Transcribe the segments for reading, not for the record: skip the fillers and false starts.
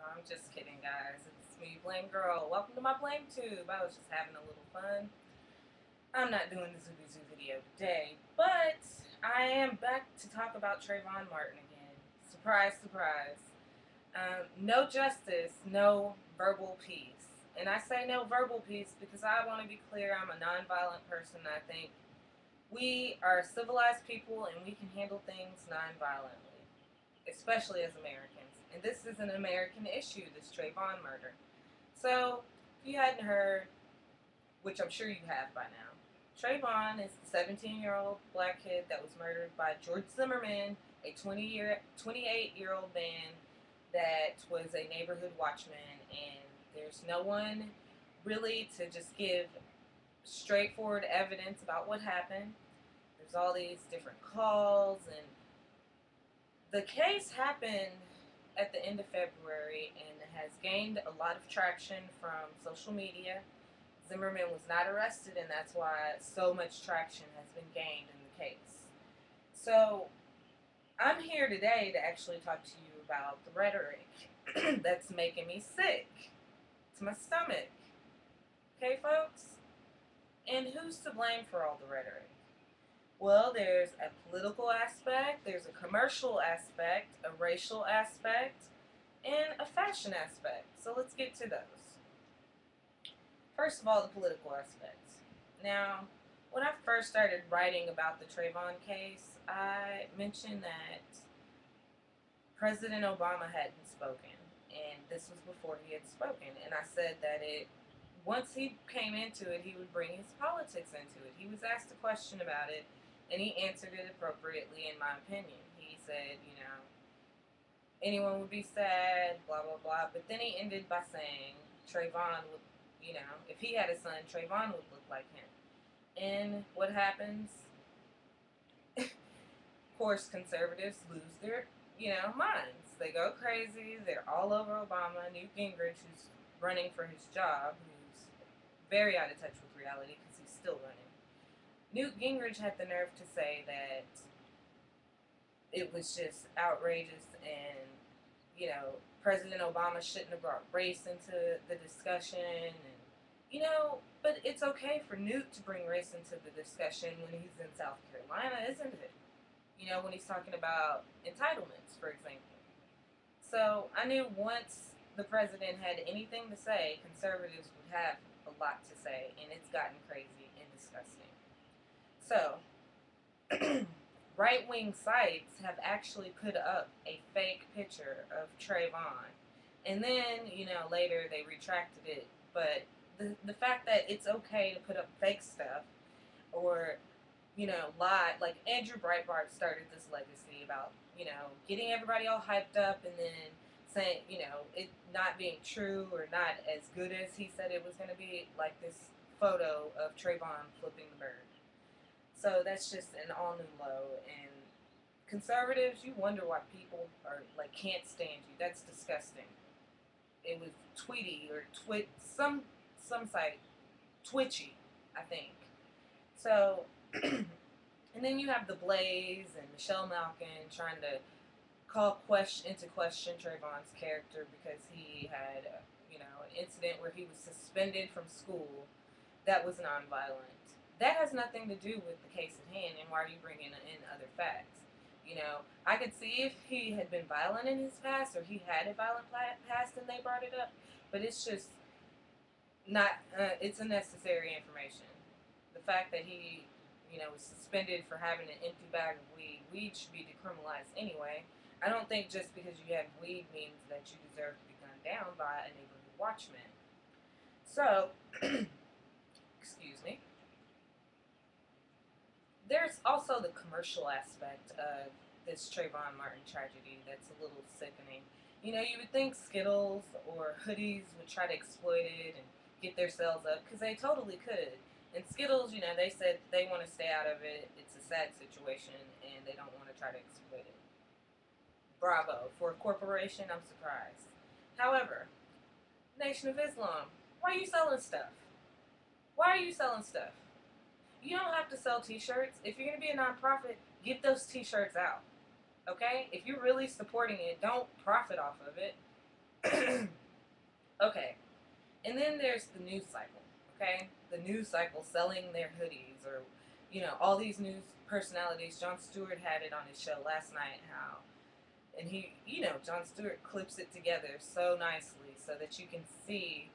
I'm just kidding, guys. It's me, Blame Girl. Welcome to my Blame Tube. I was just having a little fun. I'm not doing the Zooby Zoo video today, but I am back to talk about Trayvon Martin again. Surprise, surprise. No justice, no verbal peace. And I say no verbal peace because I want to be clear I'm a nonviolent person. I think we are civilized people and we can handle things nonviolently, especially as Americans. And this is an American issue, this Trayvon murder. So, if you hadn't heard, which I'm sure you have by now, Trayvon is the 17-year-old black kid that was murdered by George Zimmerman, a 28-year-old man that was a neighborhood watchman. And there's no one really to just give straightforward evidence about what happened. There's all these different calls, and the case happened at the end of February and has gained a lot of traction from social media. Zimmerman was not arrested, and that's why so much traction has been gained in the case. So, I'm here today to actually talk to you about the rhetoric that's making me sick to my stomach. Okay, folks? And who's to blame for all the rhetoric? Well, there's a political aspect, there's a commercial aspect, a racial aspect, and a fashion aspect. So let's get to those. First of all, the political aspects. Now, when I first started writing about the Trayvon case, I mentioned that President Obama hadn't spoken, and this was before he had spoken. And I said that once he came into it, he would bring his politics into it. He was asked a question about it, and he answered it appropriately, in my opinion. He said, anyone would be sad, blah, blah, blah. But then he ended by saying Trayvon would, if he had a son, Trayvon would look like him. And what happens? Of course, conservatives lose their, minds. They go crazy. They're all over Obama. Newt Gingrich, who's running for his job, who's very out of touch with reality because he's still running. Newt Gingrich had the nerve to say that it was just outrageous and, President Obama shouldn't have brought race into the discussion. And, but it's okay for Newt to bring race into the discussion when he's in South Carolina, isn't it? When he's talking about entitlements, for example. So I knew once the president had anything to say, conservatives would have a lot to say, and it's gotten crazy and disgusting. So, right-wing sites have actually put up a fake picture of Trayvon. And then, later they retracted it. But the fact that it's okay to put up fake stuff or, lie, like Andrew Breitbart started this legacy about, getting everybody all hyped up and then saying, it not being true or not as good as he said it was going to be, like this photo of Trayvon flipping the bird. So that's just an all new low. And conservatives, you wonder why people are like can't stand you. That's disgusting. It was Tweety or some site, Twitchy, I think. So, and then you have the Blaze and Michelle Malkin trying to call into question Trayvon's character because he had, an incident where he was suspended from school that was nonviolent. That has nothing to do with the case at hand, and why are you bringing in other facts? I could see if he had been violent in his past or he had a violent past and they brought it up, but it's just not, it's unnecessary information. The fact that he, was suspended for having an empty bag of weed should be decriminalized anyway. I don't think just because you have weed means that you deserve to be gunned down by a neighborhood watchman. So, excuse me. There's also the commercial aspect of this Trayvon Martin tragedy that's a little sickening. You would think Skittles or hoodies would try to exploit it and get their sales up because they totally could. And Skittles, they said they want to stay out of it. It's a sad situation and they don't want to try to exploit it. Bravo. For a corporation, I'm surprised. However, Nation of Islam, why are you selling stuff? Why are you selling stuff? You don't have to sell t-shirts. If you're going to be a nonprofit, get those t-shirts out. Okay? If you're really supporting it, don't profit off of it. Okay, and then there's the news cycle. Okay, the news cycle selling their hoodies, or all these news personalities. Jon Stewart had it on his show last night. How and he, Jon Stewart clips it together so nicely so that you can see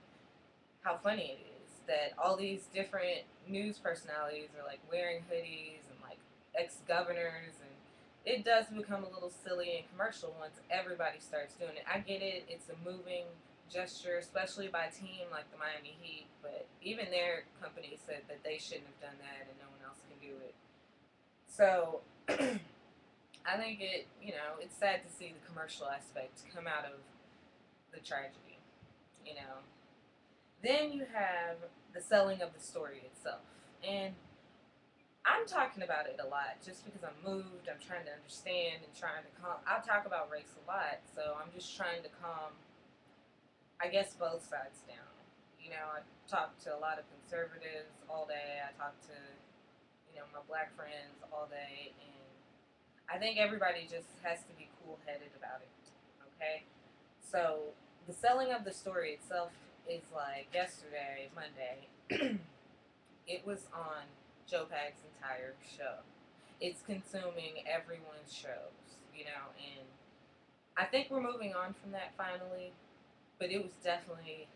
how funny it is that all these different news personalities are like wearing hoodies and like ex-governors, and it does become a little silly and commercial once everybody starts doing it. I get it, it's a moving gesture, especially by a team like the Miami Heat, but even their company said that they shouldn't have done that and no one else can do it. So I think it's sad to see the commercial aspect come out of the tragedy, you know. Then you have the selling of the story itself. And I'm talking about it a lot just because I'm moved, I'm trying to understand and trying to calm. I talk about race a lot, so I'm just trying to calm, I guess, both sides down. I talk to a lot of conservatives all day. I talk to, my black friends all day, and I think everybody just has to be cool-headed about it, okay? So the selling of the story itself is like yesterday, Monday, it was on Joe Pag's entire show. It's consuming everyone's shows, and I think we're moving on from that finally, but it was definitely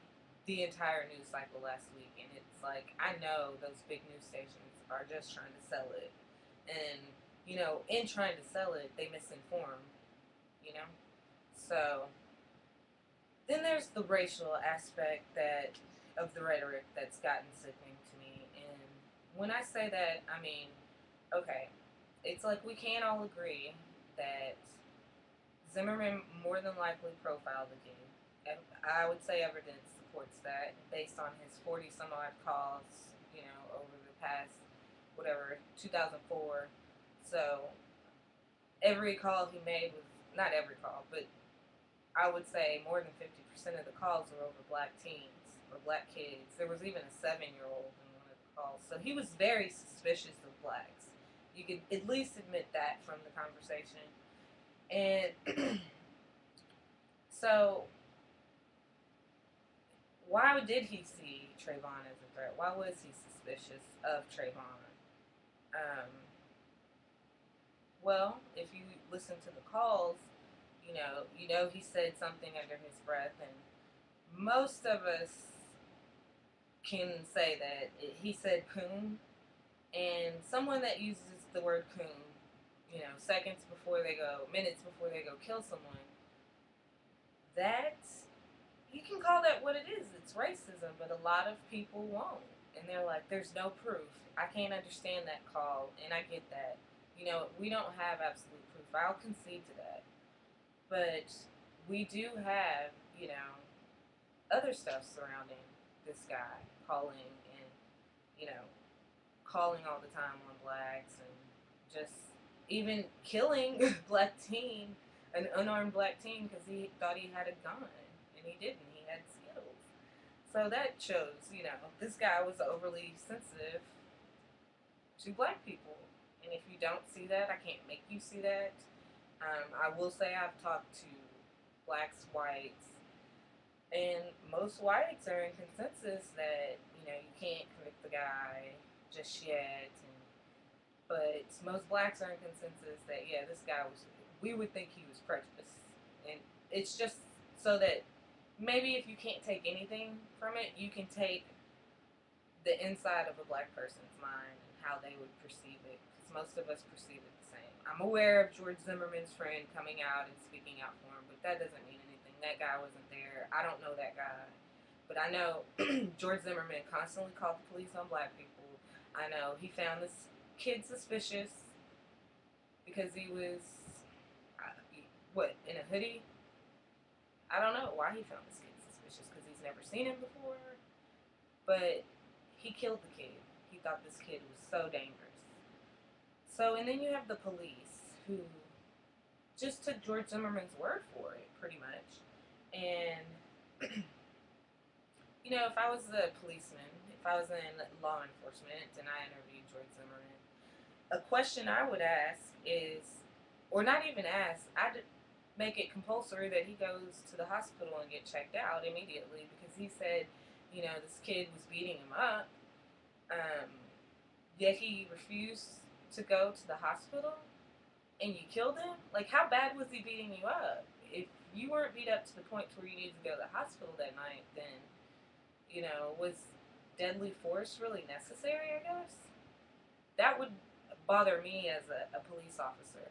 the entire news cycle last week, and it's like, I know those big news stations are just trying to sell it, and, in trying to sell it, they misinform, you know? So then there's the racial aspect of the rhetoric that's gotten sickening to me. And when I say that, I mean, okay, it's like we can't all agree that Zimmerman more than likely profiled the kid. And I would say evidence supports that based on his 40 some odd calls, over the past, whatever, 2004. So every call he made was, not every call, but I would say more than 50% of the calls were over black teens or black kids. There was even a 7-year-old in one of the calls. So he was very suspicious of blacks. You could at least admit that from the conversation. And so why did he see Trayvon as a threat? Why was he suspicious of Trayvon? Um, well, if you listen to the calls, he said something under his breath, and most of us can say that he said coon, and someone that uses the word coon, minutes before they go kill someone, that, you can call that what it is. It's racism, but a lot of people won't. And they're like, there's no proof. I can't understand that call, and I get that. We don't have absolute proof. I'll concede to that. But we do have, other stuff surrounding this guy calling and, you know, calling all the time on blacks and just even killing black teen, an unarmed black teen, because he thought he had a gun, and he didn't. He had skills. So that shows, this guy was overly sensitive to black people. And if you don't see that, I can't make you see that. I will say I've talked to blacks, whites, and most whites are in consensus that, you can't convict the guy just yet. But most blacks are in consensus that, yeah, this guy we would think he was prejudiced. And it's just so that maybe if you can't take anything from it, you can take the inside of a black person's mind and how they would perceive it. Because most of us perceive it the same. I'm aware of George Zimmerman's friend coming out and speaking out for him, but that doesn't mean anything. That guy wasn't there. I don't know that guy. But I know George Zimmerman constantly called the police on black people. I know he found this kid suspicious because he was, in a hoodie? I don't know why he found this kid suspicious, because he's never seen him before. But he killed the kid. He thought this kid was so dangerous. So, and then you have the police, who just took George Zimmerman's word for it, pretty much. And, if I was a policeman, if I was in law enforcement and I interviewed George Zimmerman, a question I would ask is, or not even ask, make it compulsory that he goes to the hospital and get checked out immediately because he said, this kid was beating him up. Um, Yet he refused to go to the hospital and you killed him? Like, how bad was he beating you up? If you weren't beat up to the point where you needed to go to the hospital that night, then, was deadly force really necessary, I guess? That would bother me as a police officer.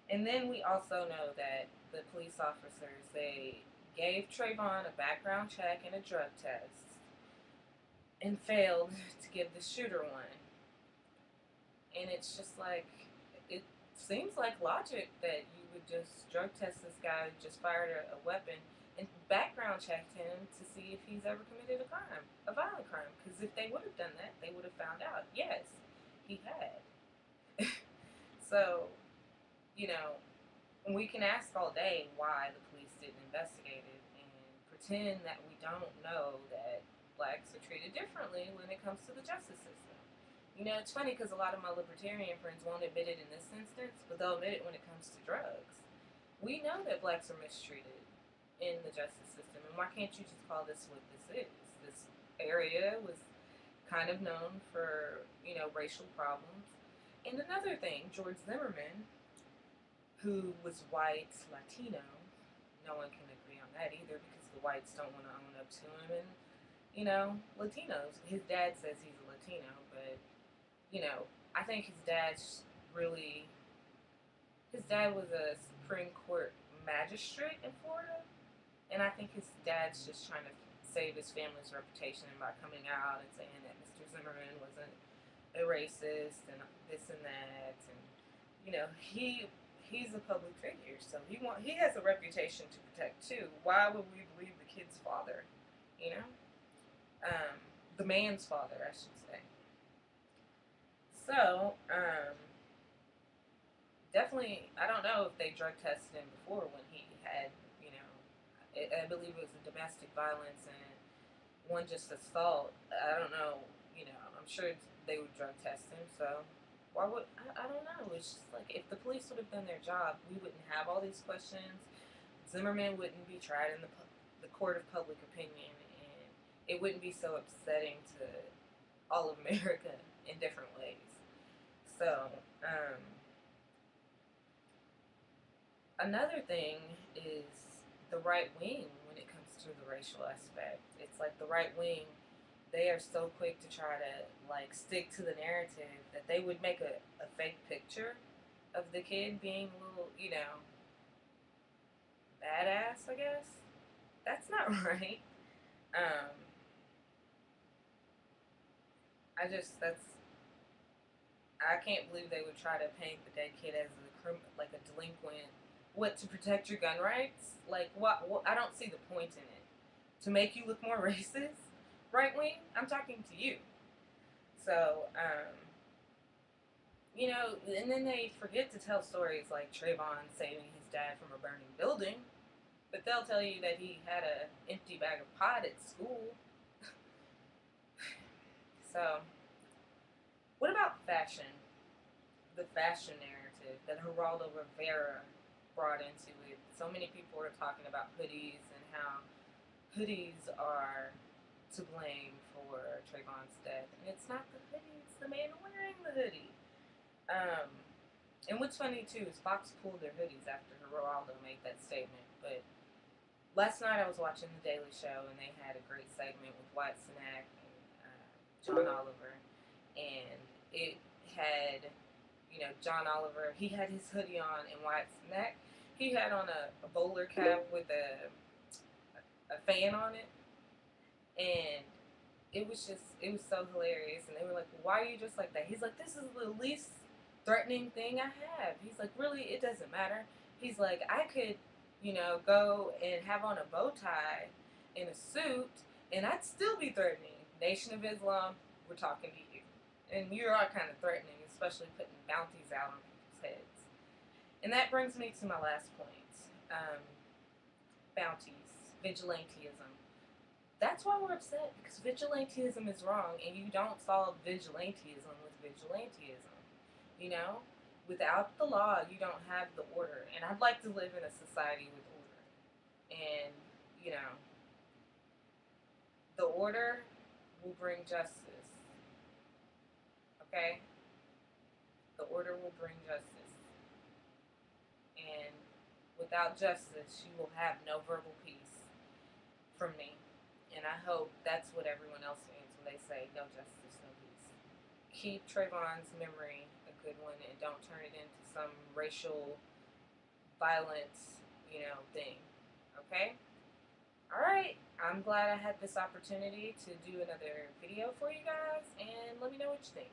And then we also know that the police officers, they gave Trayvon a background check and a drug test and failed to give the shooter one. And it's just like, it seems like logic that you would just drug test this guy who just fired a weapon and background checked him to see if he's ever committed a crime, a violent crime. Because if they would have done that, they would have found out, yes, he had. So, you know, we can ask all day why the police didn't investigate it and pretend that we don't know that blacks are treated differently when it comes to the justice system. It's funny because a lot of my libertarian friends won't admit it in this instance, but they'll admit it when it comes to drugs. We know that blacks are mistreated in the justice system, and why can't you just call this what this is? This area was kind of known for, racial problems. And another thing, George Zimmerman, who was white, Latino, no one can agree on that either because the whites don't want to own up to him, and, Latinos. His dad says he's a Latino, but I think his dad was a Supreme Court magistrate in Florida, and I think his dad's just trying to save his family's reputation by coming out and saying that Mr. Zimmerman wasn't a racist and this and that, and he's a public figure, so he has a reputation to protect too. Why would we believe the kid's father? You know, the man's father, I should say. So, definitely, I don't know if they drug tested him before when he had, I believe it was a domestic violence and one just assault. I don't know, I'm sure they would drug test him, so why would, I don't know. It's just like, if the police would have done their job, we wouldn't have all these questions. Zimmerman wouldn't be tried in the court of public opinion, and it wouldn't be so upsetting to all of America in different ways. So, another thing is the right wing when it comes to the racial aspect. It's like the right wing, they are so quick to try to stick to the narrative that they would make a fake picture of the kid being a little, badass, I guess. That's not right. Um, I can't believe they would try to paint the dead kid as like a delinquent. What, to protect your gun rights? Like, what? I don't see the point in it. To make you look more racist, right wing? I'm talking to you. So, and then they forget to tell stories like Trayvon saving his dad from a burning building, but they'll tell you that he had an empty bag of pot at school. So, what about fashion? The fashion narrative that Geraldo Rivera brought into it. So many people are talking about hoodies and how hoodies are to blame for Trayvon's death. And it's not the hoodie, it's the man wearing the hoodie. And what's funny too is Fox pulled their hoodies after Geraldo made that statement. But last night I was watching The Daily Show and they had a great segment with Wyatt Cenac and John Oliver. And it had, John Oliver, he had his hoodie on, and Wyatt Cenac, he had on a bowler cap with a fan on it. And it was so hilarious. And they were like, why are you just like that? He's like, this is the least threatening thing I have. He's like, really, it doesn't matter. He's like, I could, go and have on a bow tie in a suit, and I'd still be threatening. Nation of Islam, we're talking to you. And you are kind of threatening, especially putting bounties out on people's heads. And that brings me to my last point. Bounties, vigilantism. That's why we're upset, because vigilantism is wrong, and you don't solve vigilantism with vigilantism. Without the law, you don't have the order. And I'd like to live in a society with order. And, you know, the order will bring justice. Okay? The order will bring justice. And without justice, you will have no verbal peace from me. And I hope that's what everyone else means when they say no justice, no peace. Keep Trayvon's memory a good one and don't turn it into some racial violence, thing. Okay? Alright. I'm glad I had this opportunity to do another video for you guys, and let me know what you think.